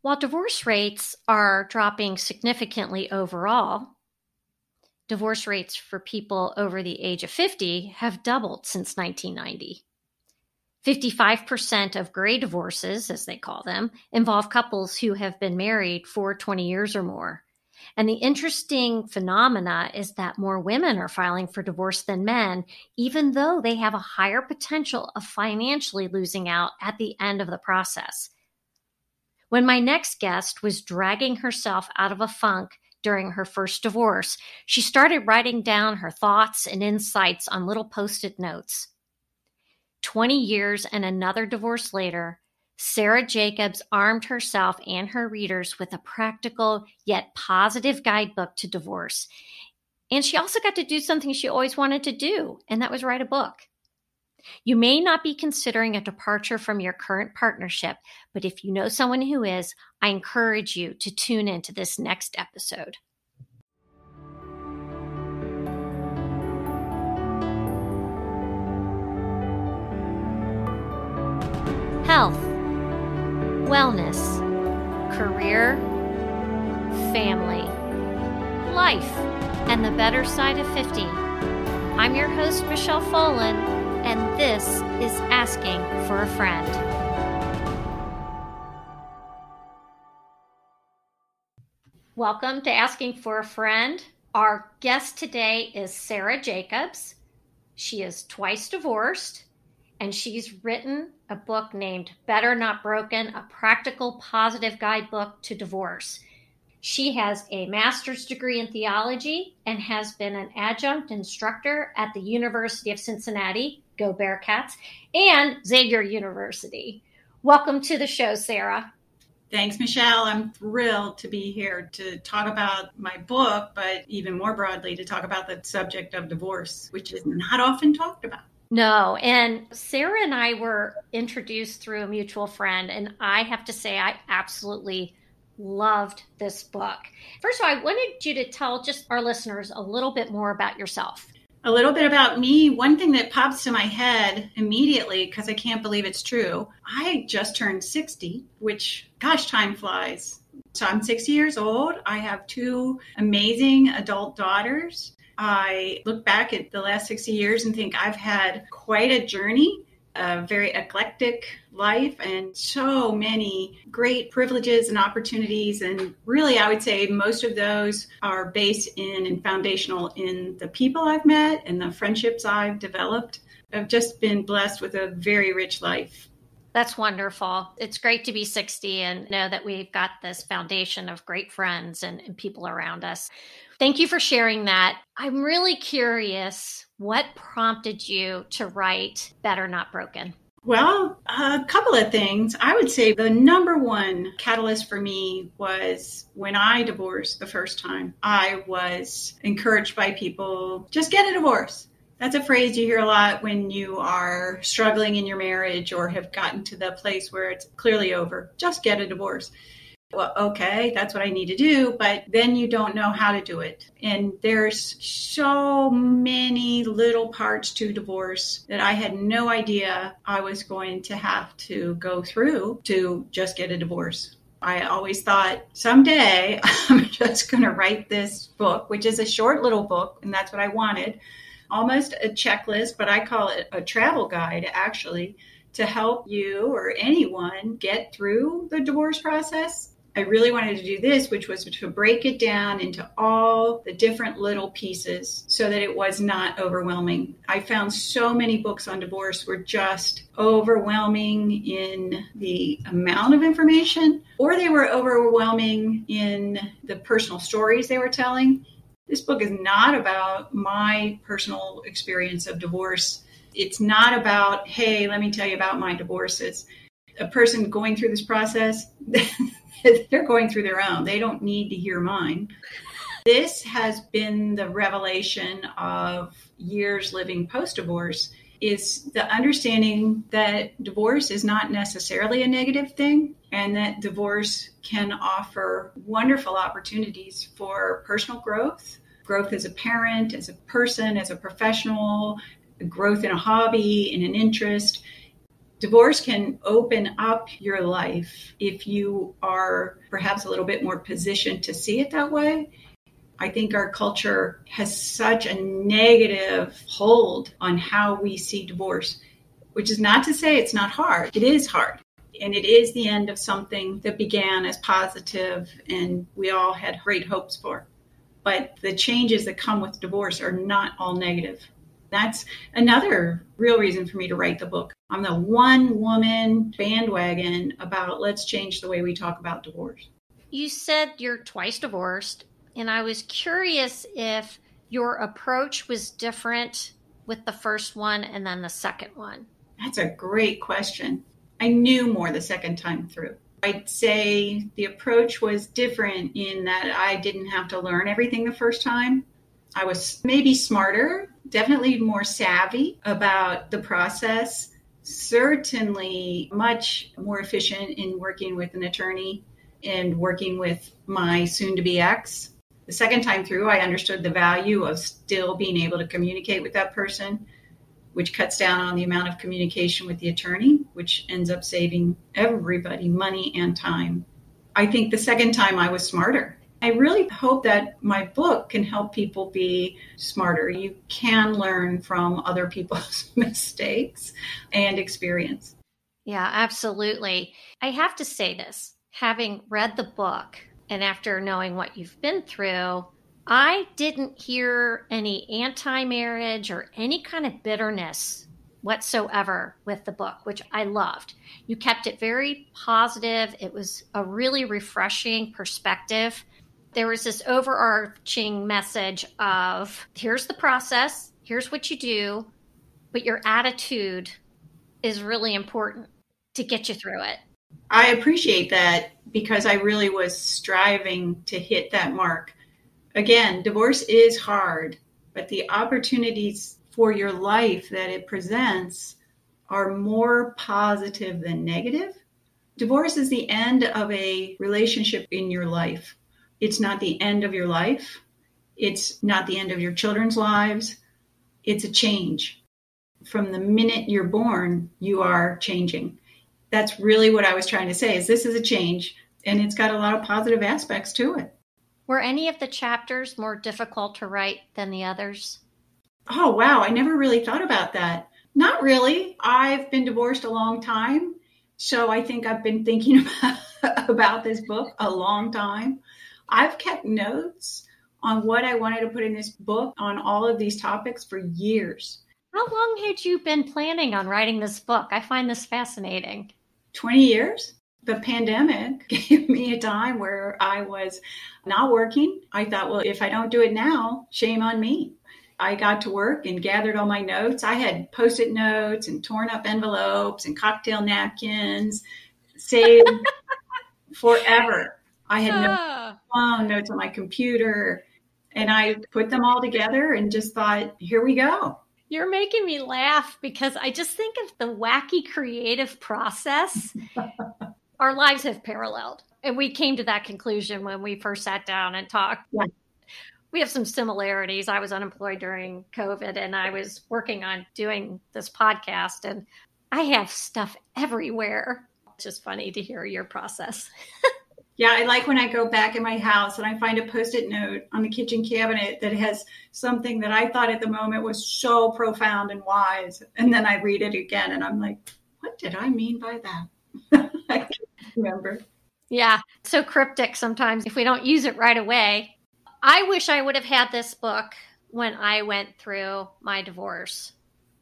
While divorce rates are dropping significantly overall, divorce rates for people over the age of 50 have doubled since 1990. 55% of gray divorces, as they call them, involve couples who have been married for 20 years or more. And the interesting phenomena is that more women are filing for divorce than men, even though they have a higher potential of financially losing out at the end of the process. When my next guest was dragging herself out of a funk during her first divorce, she started writing down her thoughts and insights on little Post-it notes. 20 years and another divorce later, Sara Jacobs armed herself and her readers with a practical yet positive guidebook to divorce. And she also got to do something she always wanted to do, and that was write a book. You may not be considering a departure from your current partnership, but if you know someone who is, I encourage you to tune into this next episode. Health, wellness, career, family, life, and the better side of 50. I'm your host, Michelle Folan, and this is Asking for a Friend. Welcome to Asking for a Friend. Our guest today is Sara Jacobs. She is twice divorced, and she's written a book named Better Not Broken, a practical positive guidebook to divorce. She has a master's degree in theology and has been an adjunct instructor at the University of Cincinnati, go Bearcats, and Xavier University. Welcome to the show, Sara. Thanks, Michelle. I'm thrilled to be here to talk about my book, but even more broadly, to talk about the subject of divorce, which is not often talked about. No, and Sara and I were introduced through a mutual friend, and I have to say I absolutely loved this book. First of all, I wanted you to tell just our listeners a little bit more about yourself. A little bit about me. One thing that pops to my head immediately, because I can't believe it's true, I just turned 60, which, gosh, time flies. So I'm 60 years old. I have two amazing adult daughters. I look back at the last 60 years and think I've had quite a journey, a very eclectic life, and so many great privileges and opportunities. And really, I would say most of those are based in and foundational in the people I've met and the friendships I've developed. I've just been blessed with a very rich life. That's wonderful. It's great to be 60 and know that we've got this foundation of great friends and people around us. Thank you for sharing that. I'm really curious, what prompted you to write Better Not Broken? Well, a couple of things. I would say the number one catalyst for me was when I divorced the first time. I was encouraged by people, just get a divorce. That's a phrase you hear a lot when you are struggling in your marriage or have gotten to the place where it's clearly over. Just get a divorce. Well, okay, that's what I need to do, but then you don't know how to do it. And there's so many little parts to divorce that I had no idea I was going to have to go through to just get a divorce. I always thought someday I'm just going to write this book, which is a short little book, and that's what I wanted. Almost a checklist, but I call it a travel guide, actually, to help you or anyone get through the divorce process. I really wanted to do this, which was to break it down into all the different little pieces so that it was not overwhelming. I found so many books on divorce were just overwhelming in the amount of information, or they were overwhelming in the personal stories they were telling. This book is not about my personal experience of divorce. It's not about, hey, let me tell you about my divorce. It's a person going through this process. They're going through their own. They don't need to hear mine. This has been the revelation of years living post-divorce, is the understanding that divorce is not necessarily a negative thing, and that divorce can offer wonderful opportunities for personal growth as a parent, as a person, as a professional, growth in a hobby, in an interest. Divorce can open up your life if you are perhaps a little bit more positioned to see it that way. I think our culture has such a negative hold on how we see divorce, which is not to say it's not hard. It is hard. And it is the end of something that began as positive and we all had great hopes for. But the changes that come with divorce are not all negative. That's another real reason for me to write the book. I'm the one woman bandwagon about let's change the way we talk about divorce. You said you're twice divorced, and I was curious if your approach was different with the first one and then the second one. That's a great question. I knew more the second time through. I'd say the approach was different in that I didn't have to learn everything the first time. I was maybe smarter, definitely more savvy about the process, certainly much more efficient in working with an attorney and working with my soon-to-be ex. The second time through, I understood the value of still being able to communicate with that person, which cuts down on the amount of communication with the attorney, which ends up saving everybody money and time. I think the second time I was smarter. I really hope that my book can help people be smarter. You can learn from other people's mistakes and experience. Yeah, absolutely. I have to say this, having read the book and after knowing what you've been through, I didn't hear any anti-marriage or any kind of bitterness whatsoever with the book, which I loved. You kept it very positive. It was a really refreshing perspective. There was this overarching message of here's the process, here's what you do, but your attitude is really important to get you through it. I appreciate that because I really was striving to hit that mark. Again, divorce is hard, but the opportunities for your life that it presents are more positive than negative. Divorce is the end of a relationship in your life. It's not the end of your life. It's not the end of your children's lives. It's a change. From the minute you're born, you are changing. That's really what I was trying to say, is this is a change, and it's got a lot of positive aspects to it. Were any of the chapters more difficult to write than the others? Oh, wow. I never really thought about that. Not really. I've been divorced a long time, so I think I've been thinking about this book a long time. I've kept notes on what I wanted to put in this book on all of these topics for years. How long had you been planning on writing this book? I find this fascinating. 20 years. The pandemic gave me a time where I was not working. I thought, well, if I don't do it now, shame on me. I got to work and gathered all my notes. I had Post-it notes and torn up envelopes and cocktail napkins saved forever. I had notes on my computer, and I put them all together and just thought, here we go. You're making me laugh because I just think of the wacky creative process our lives have paralleled. And we came to that conclusion when we first sat down and talked. Yeah. We have some similarities. I was unemployed during COVID and I was working on doing this podcast, and I have stuff everywhere. It's just funny to hear your process. Yeah, I like when I go back in my house and I find a Post-it note on the kitchen cabinet that has something that I thought at the moment was so profound and wise. And then I read it again and I'm like, what did I mean by that? I can't remember. Yeah, so cryptic sometimes if we don't use it right away. I wish I would have had this book when I went through my divorce.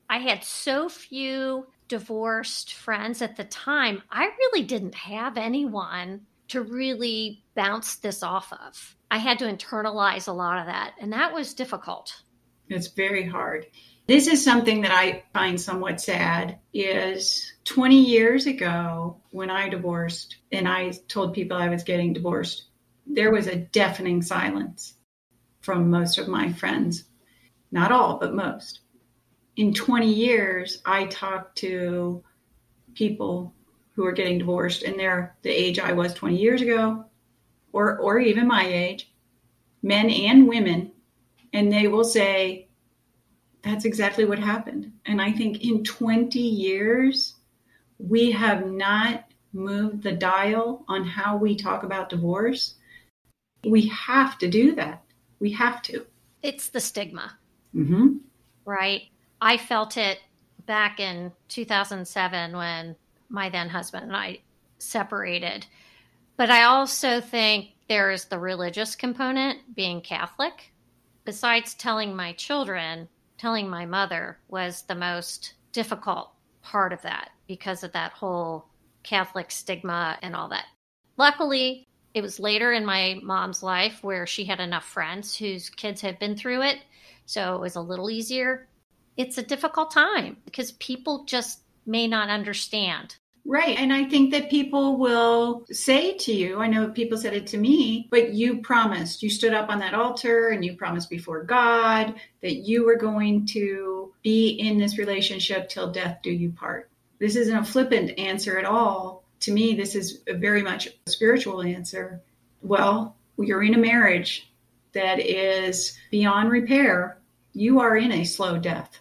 I had so few divorced friends at the time. I really didn't have anyone to really bounce this off of. I had to internalize a lot of that, and that was difficult. It's very hard. This is something that I find somewhat sad, is 20 years ago when I divorced and I told people I was getting divorced, there was a deafening silence from most of my friends. Not all, but most. In 20 years, I talked to people who are getting divorced, and they're the age I was 20 years ago, or even my age, men and women, and they will say, that's exactly what happened. And I think in 20 years, We have not moved the dial on how we talk about divorce. We have to do that. We have to. It's the stigma, Mm-hmm. right? I felt it back in 2007 when my then husband and I separated. But I also think there is the religious component, being Catholic. Besides telling my children, telling my mother was the most difficult part of that because of that whole Catholic stigma and all that. Luckily, it was later in my mom's life where she had enough friends whose kids had been through it. So it was a little easier. It's a difficult time because people just may not understand. Right. And I think that people will say to you, I know people said it to me, but you promised, you stood up on that altar and you promised before God that you were going to be in this relationship till death do you part. This isn't a flippant answer at all. To me, this is very much a spiritual answer. Well, you're in a marriage that is beyond repair. You are in a slow death.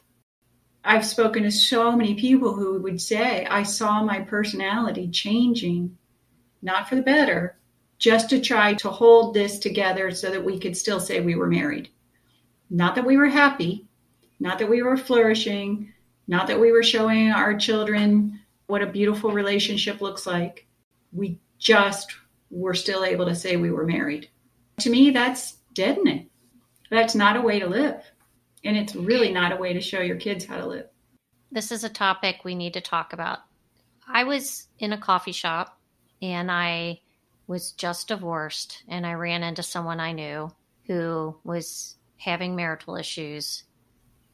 I've spoken to so many people who would say, I saw my personality changing, not for the better, just to try to hold this together so that we could still say we were married. Not that we were happy, not that we were flourishing, not that we were showing our children what a beautiful relationship looks like. We just were still able to say we were married. To me, that's deadening. That's not a way to live. And it's really not a way to show your kids how to live. This is a topic we need to talk about. I was in a coffee shop and I was just divorced and I ran into someone I knew who was having marital issues.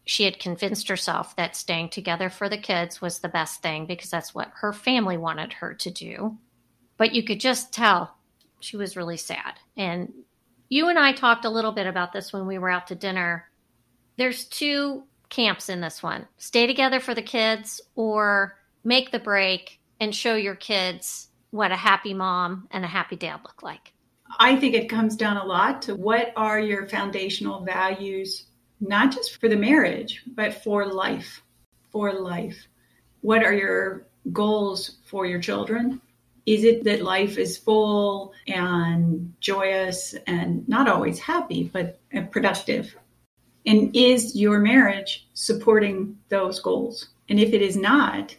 She had convinced herself that staying together for the kids was the best thing because that's what her family wanted her to do. But you could just tell she was really sad. And you and I talked a little bit about this when we were out to dinner. There's two camps in this one. Stay together for the kids or make the break and show your kids what a happy mom and a happy dad look like. I think it comes down a lot to what are your foundational values, not just for the marriage, but for life. For life. What are your goals for your children? Is it that life is full and joyous and not always happy, but productive? And is your marriage supporting those goals? And if it is not,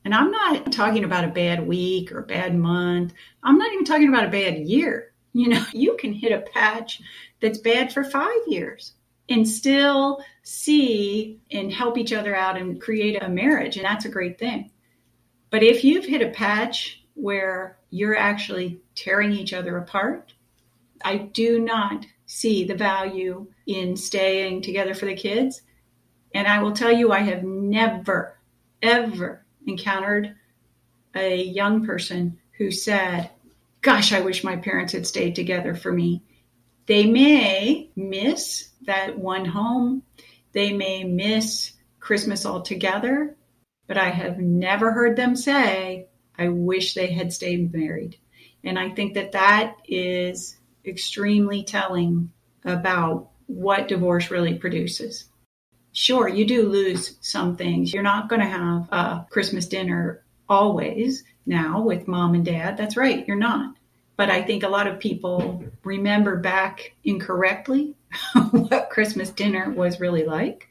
and I'm not talking about a bad week or a bad month, I'm not even talking about a bad year. You know, you can hit a patch that's bad for 5 years and still see and help each other out and create a marriage. And that's a great thing. But if you've hit a patch where you're actually tearing each other apart, I do not see the value in staying together for the kids. And I will tell you, I have never, ever encountered a young person who said, gosh, I wish my parents had stayed together for me. They may miss that one home. They may miss Christmas altogether, but I have never heard them say, I wish they had stayed married. And I think that that is extremely telling about what divorce really produces. Sure, you do lose some things. You're not going to have a Christmas dinner always now with mom and dad. That's right, you're not. But I think a lot of people remember back incorrectly what Christmas dinner was really like.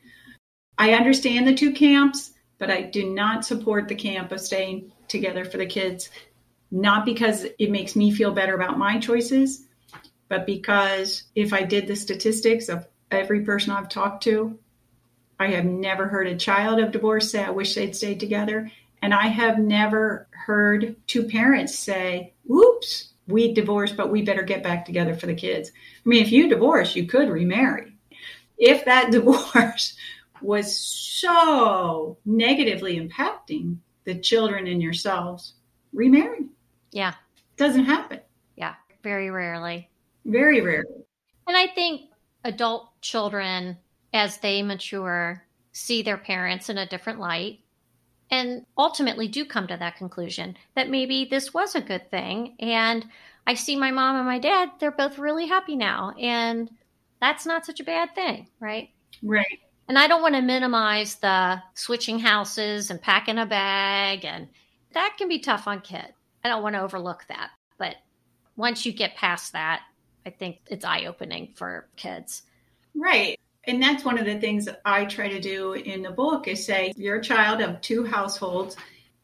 I understand the two camps, but I do not support the camp of staying together for the kids, not because it makes me feel better about my choices, but because if I did the statistics of every person I've talked to, I have never heard a child of divorce say, I wish they'd stayed together. And I have never heard two parents say, oops, we divorced, but we better get back together for the kids. I mean, if you divorce, you could remarry. If that divorce was so negatively impacting the children and yourselves, remarry. Yeah. Doesn't happen. Yeah. Very rarely. Very rarely. And I think adult children, as they mature, see their parents in a different light and ultimately do come to that conclusion that maybe this was a good thing. And I see my mom and my dad, they're both really happy now. And that's not such a bad thing, right? Right. And I don't want to minimize the switching houses and packing a bag. And that can be tough on kids. I don't want to overlook that. But once you get past that, I think it's eye-opening for kids. Right. And that's one of the things that I try to do in the book is say, you're a child of two households.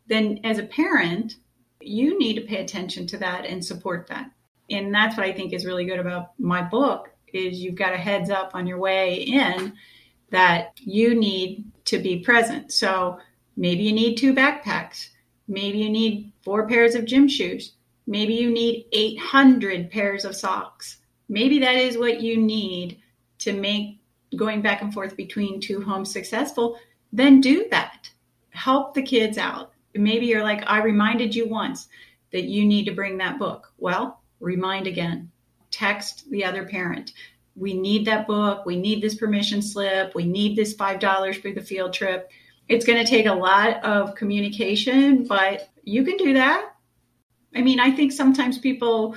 Then as a parent, you need to pay attention to that and support that. And that's what I think is really good about my book is you've got a heads up on your way in that you need to be present. So maybe you need 2 backpacks. Maybe you need 4 pairs of gym shoes. Maybe you need 800 pairs of socks. Maybe that is what you need to make going back and forth between 2 homes successful. Then do that. Help the kids out. Maybe you're like, I reminded you once that you need to bring that book. Well, remind again. Text the other parent. We need that book. We need this permission slip. We need this $5 for the field trip. It's going to take a lot of communication, but you can do that. I mean, I think sometimes people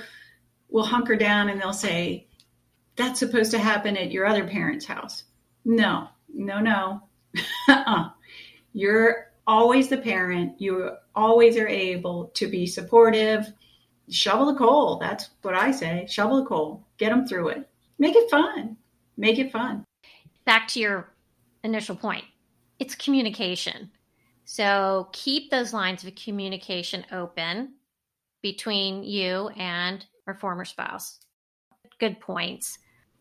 will hunker down and they'll say, that's supposed to happen at your other parent's house. No. You're always the parent. You always are able to be supportive. Shovel the coal. That's what I say. Shovel the coal. Get them through it. Make it fun. Make it fun. Back to your initial point. It's communication. So keep those lines of communication open between you and your former spouse. Good points.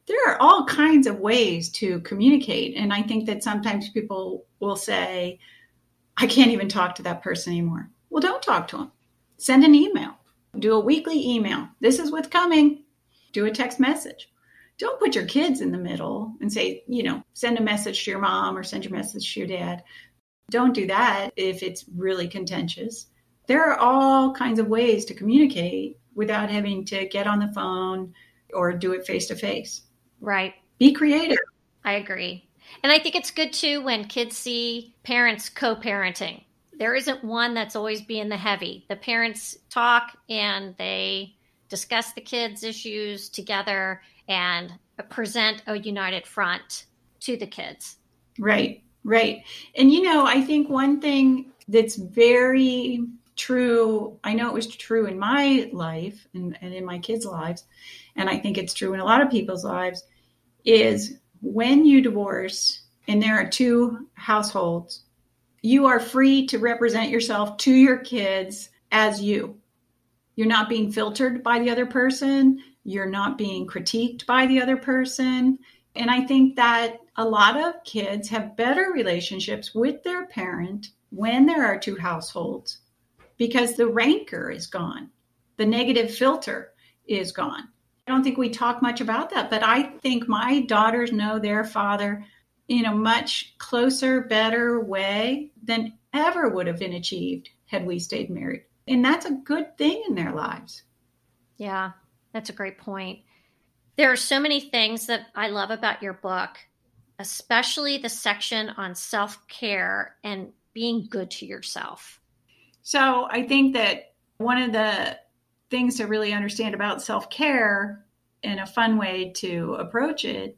There are all kinds of ways to communicate. And I think that sometimes people will say, I can't even talk to that person anymore. Well, don't talk to them. Send an email. Do a weekly email. This is what's coming. Do a text message. Don't put your kids in the middle and say, send a message to your mom or send your message to your dad. Don't do that if it's really contentious. There are all kinds of ways to communicate without having to get on the phone or do it face to face. Right. Be creative. I agree. And I think it's good too when kids see parents co-parenting. There isn't one that's always being the heavy. The parents talk and they discuss the kids' issues together and present a united front to the kids. Right. And, I think one thing that's very true, I know it was true in my life and in my kids' lives, and I think it's true in a lot of people's lives, is when you divorce and there are 2 households, you are free to represent yourself to your kids as you. You're not being filtered by the other person. You're not being critiqued by the other person. And I think that a lot of kids have better relationships with their parent when there are 2 households because the rancor is gone. The negative filter is gone. I don't think we talk much about that, but I think my daughters know their father in a much closer, better way than ever would have been achieved had we stayed married. And that's a good thing in their lives. Yeah, that's a great point. There are so many things that I love about your book, especially the section on self-care and being good to yourself. So I think that one of the things to really understand about self-care and a fun way to approach it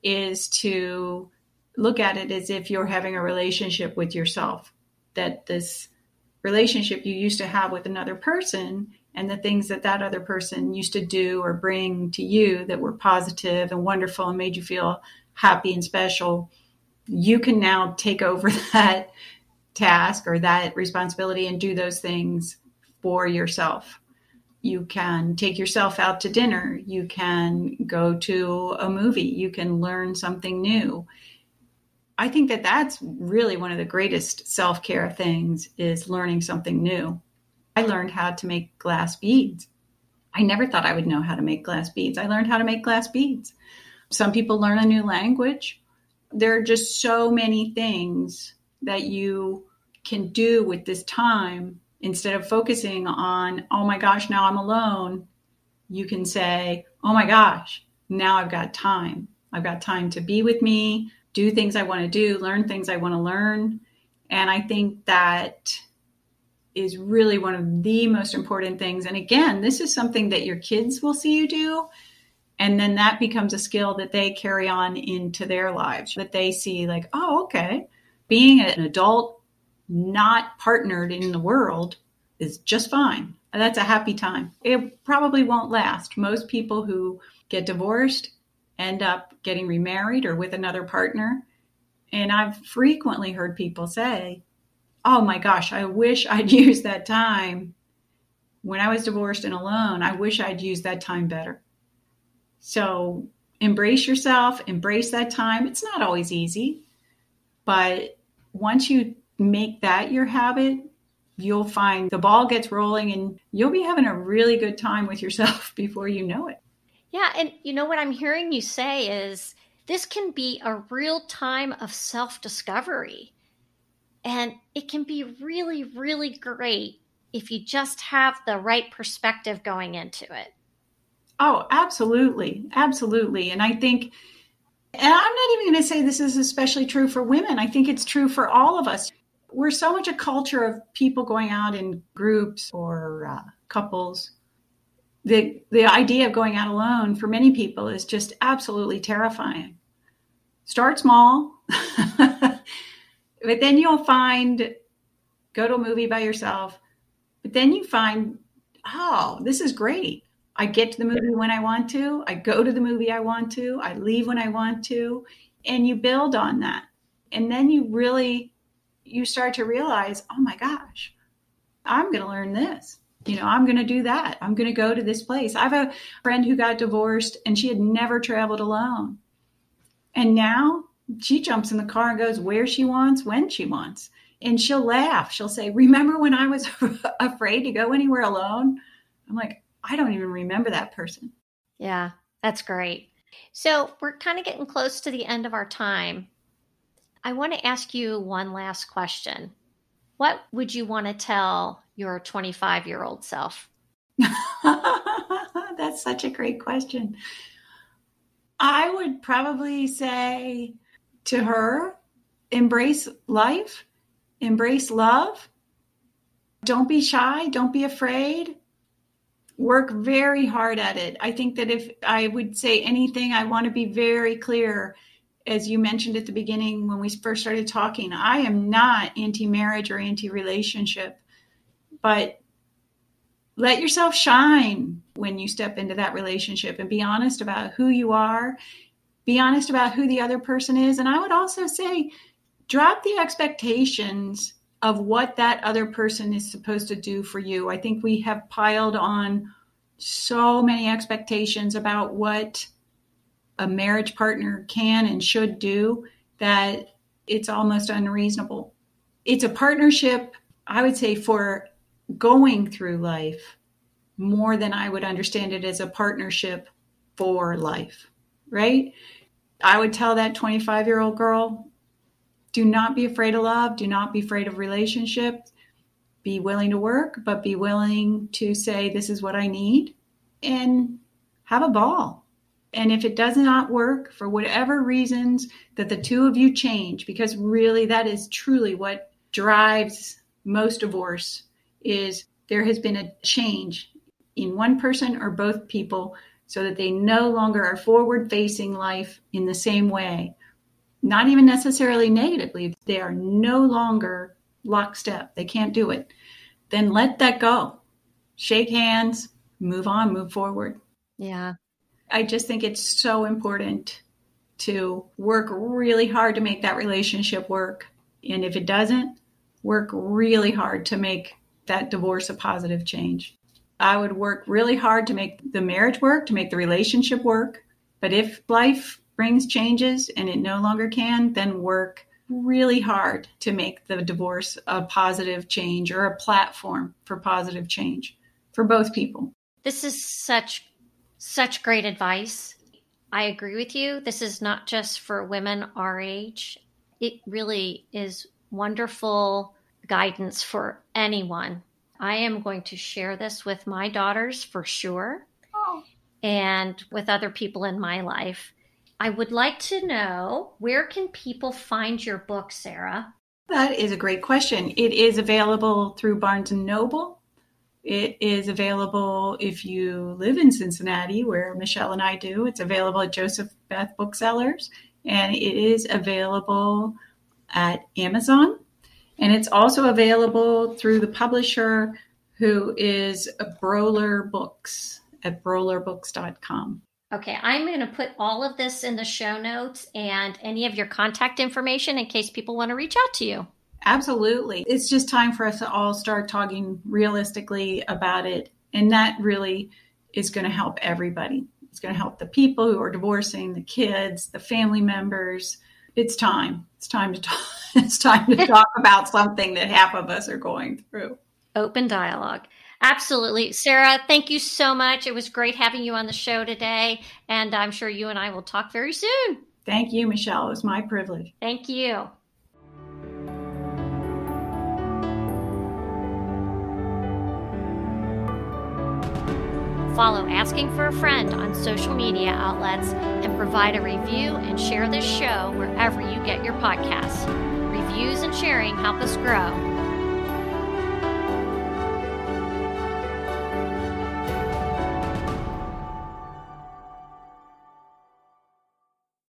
is to look at it as if you're having a relationship with yourself, that this relationship you used to have with another person and the things that other person used to do or bring to you that were positive and wonderful and made you feel happy and special, you can now take over that task or that responsibility and do those things for yourself. You can take yourself out to dinner. You can go to a movie. You can learn something new. I think that that's really one of the greatest self-care things is learning something new. I learned how to make glass beads. I never thought I would know how to make glass beads. I learned how to make glass beads. Some people learn a new language. There are just so many things that you can do with this time. Instead of focusing on, oh my gosh, now I'm alone, you can say, oh my gosh, now I've got time. I've got time to be with me, do things I want to do, learn things I want to learn. And I think that is really one of the most important things. And again, this is something that your kids will see you do. And then that becomes a skill that they carry on into their lives, that they see like, oh, okay, being an adult, not partnered in the world, is just fine. That's a happy time. It probably won't last. Most people who get divorced end up getting remarried or with another partner. And I've frequently heard people say, oh my gosh, I wish I'd used that time when I was divorced and alone. I wish I'd used that time better. So embrace yourself, embrace that time. It's not always easy, but once you make that your habit, you'll find the ball gets rolling and you'll be having a really good time with yourself before you know it. Yeah. And you know what I'm hearing you say is this can be a real time of self-discovery. And it can be really, really great if you just have the right perspective going into it. Oh, absolutely. Absolutely. And I think, and I'm not even going to say this is especially true for women. I think it's true for all of us. We're so much a culture of people going out in groups or couples. The idea of going out alone for many people is just absolutely terrifying. Start small, but then you'll find, go to a movie by yourself, but then you find, oh, this is great. I get to the movie when I want to. I go to the movie I want to. I leave when I want to. And you build on that. And then you start to realize, oh my gosh, I'm going to learn this. I'm going to do that. I'm going to go to this place. I have a friend who got divorced and she had never traveled alone. And now she jumps in the car and goes where she wants, when she wants. And she'll laugh. She'll say, remember when I was afraid to go anywhere alone? I'm like, I don't even remember that person. Yeah, that's great. So we're kind of getting close to the end of our time. I want to ask you one last question. What would you want to tell your 25-year-old self? That's such a great question. I would probably say to her, embrace life, embrace love. Don't be shy. Don't be afraid. Work very hard at it. I think that if I would say anything, I want to be very clear. As you mentioned at the beginning when we first started talking, I am not anti-marriage or anti-relationship, but let yourself shine when you step into that relationship and be honest about who you are, be honest about who the other person is. And I would also say, drop the expectations of what that other person is supposed to do for you. I think we have piled on so many expectations about what a marriage partner can and should do that it's almost unreasonable. It's a partnership, I would say, for going through life more than I would understand it as a partnership for life, right? I would tell that 25-year-old girl, do not be afraid of love. Do not be afraid of relationships. Be willing to work, but be willing to say, this is what I need, and have a ball. And if it does not work for whatever reasons that the two of you change, because really that is truly what drives most divorce, is there has been a change in one person or both people so that they no longer are forward facing life in the same way. Not even necessarily negatively. They are no longer lockstep. They can't do it. Then let that go. Shake hands, move on, move forward. Yeah. I just think it's so important to work really hard to make that relationship work. And if it doesn't, work really hard to make that divorce a positive change. I would work really hard to make the marriage work, to make the relationship work. But if life brings changes and it no longer can, then work really hard to make the divorce a positive change or a platform for positive change for both people. This is such great advice. I agree with you. This is not just for women our age. It really is wonderful guidance for anyone. I am going to share this with my daughters for sure, and with other people in my life. I would like to know, where can people find your book, Sara? That is a great question. It is available through Barnes & Noble. It is available if you live in Cincinnati, where Michelle and I do. It's available at Joseph Beth Booksellers, and it is available at Amazon. And it's also available through the publisher who is a Broler Books at brolerbooks.com. Okay, I'm going to put all of this in the show notes and any of your contact information in case people want to reach out to you. Absolutely. It's just time for us to all start talking realistically about it. And that really is going to help everybody. It's going to help the people who are divorcing, the kids, the family members. It's time. It's time to talk. It's time to talk about something that half of us are going through. Open dialogue. Absolutely. Sara, thank you so much. It was great having you on the show today. And I'm sure you and I will talk very soon. Thank you, Michelle. It was my privilege. Thank you. Follow Asking for a Friend on social media outlets and provide a review and share this show wherever you get your podcasts. Reviews and sharing help us grow.